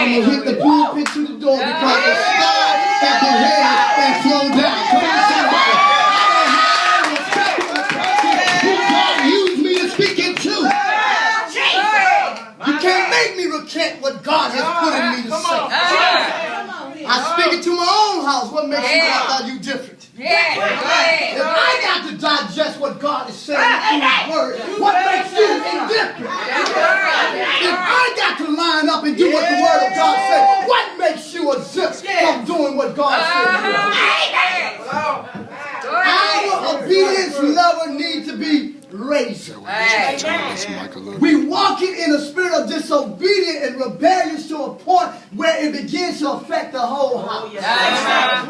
I'm going to hit the pulpit to the door because the sky at the head and flow down. Come on, somebody. I don't have respect for the person who God used me to speak into. You can't make me recant what God has put in me to say. I speak it to my own house. What makes you act like you different? If I got to digest what God is saying through His Word, what makes you indifferent? If I got to line up and do what the Word of God says, what makes you a zip from doing what God says? Our obedience level needs to be razor. We walking in a spirit of disobedience and rebellious to a point where it begins to affect the whole house. Yes.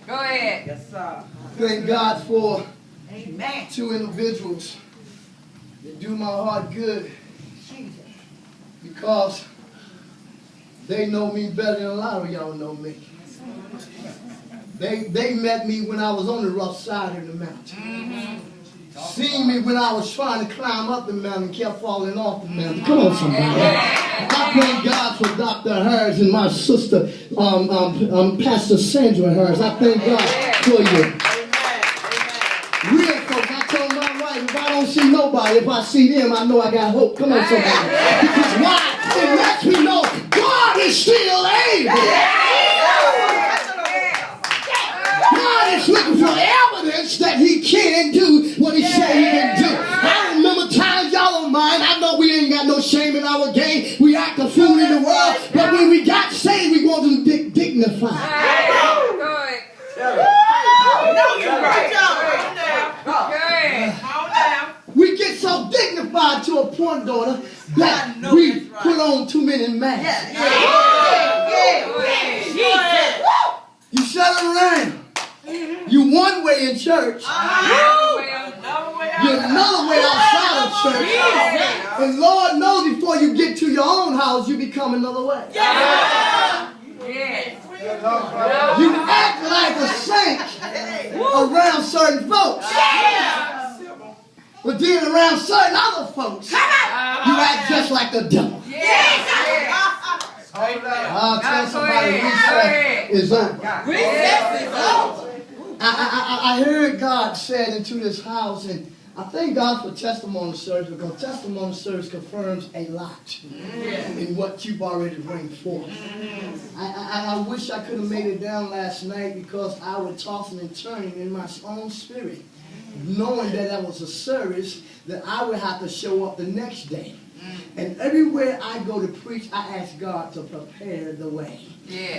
Go ahead. Yes, sir. Thank God for two individuals that do my heart good because they know me better than a lot of y'all know me. They met me when I was on the rough side of the mountain. Seen me when I was trying to climb up the mountain and kept falling off the mountain. Come on, somebody. I thank God for Dr. Harris and my sister, Pastor Sandra Harris. I thank God for you. Real folks, I told my wife, if I don't see nobody, if I see them, I know I got hope. Come on, somebody. Because why? It lets me know God is still able. God is looking for evidence that He can do what He said He can do. I remember times, y'all don't mind. I know we ain't got no shame in our game. We act a fool in the world. But when we got saved, we want to be dignified. We get so dignified to a point, daughter, that we put on too many masks. You shut around. You one way in church. You're another way outside of church. And Lord knows before you get to your own house, you become another way. You act like a saint around certain folks. But then around certain other folks, you act just like the devil. I'll tell somebody recess is over. Recess is over. I heard God said into this house, and I thank God for testimony service because testimony service confirms a lot in what you've already bring forth. I wish I could have made it down last night because I was tossing and turning in my own spirit, knowing that was a service that I would have to show up the next day. And everywhere I go to preach, I ask God to prepare the way.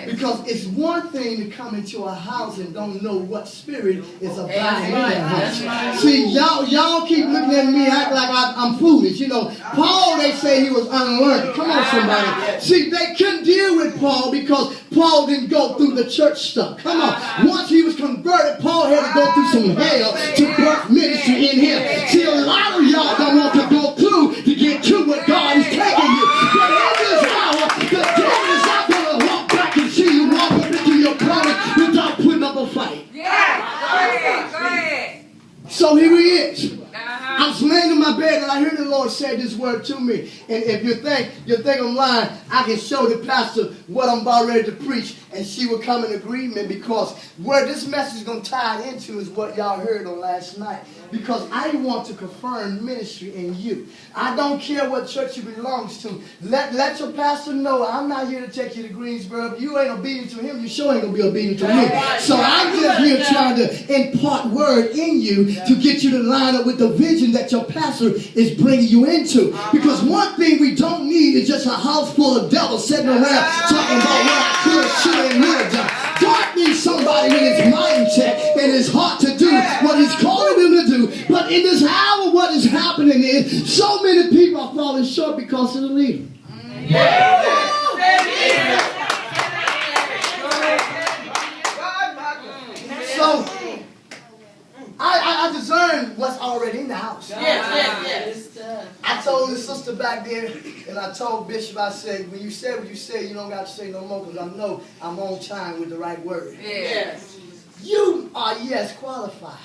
Because it's one thing to come into a house and don't know what spirit is about in that house. See, y'all keep looking at me, act like I'm foolish. You know, Paul, they say he was unlearned. Come on, somebody. See, they couldn't deal with Paul because Paul didn't go through the church stuff. Come on. Once he was converted, Paul had to go through some hell to birth ministry in him. See, a lot of y'all don't want to go through to get to what God is taking you. But in this hour, the devil is not going to walk back and see you walk up into your promise without putting up a fight. Go ahead. So here he is. I'm laying in my bed and I hear the Lord say this word to me. And if you think I'm lying, I can show the pastor what I'm about ready to preach and she will come in agreement because where this message is going to tie into is what y'all heard on last night. Because I want to confirm ministry in you. I don't care what church you belongs to. Let your pastor know I'm not here to take you to Greensboro. If you ain't obedient to him, you sure ain't going to be obedient to me. So I'm just here trying to impart word in you to get you to line up with the vision that your pastor is bringing you into. Because one thing we don't need is just a house full of devils sitting around talking about what I could, should, and would have done. God needs somebody with his mindset and his heart to do what he's calling them to do. But in this hour, what is happening is so many people are falling short because of the leader. So I discern what's already in the house. I told the sister back there, and I told Bishop, I said, when you said what you said, you don't got to say no more because I know I'm on time with the right word. You are, yes, qualified.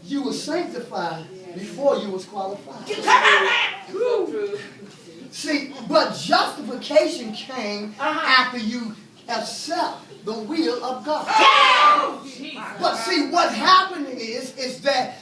You were sanctified before you was qualified. But justification came after you accept the will of God. But see, what happened is that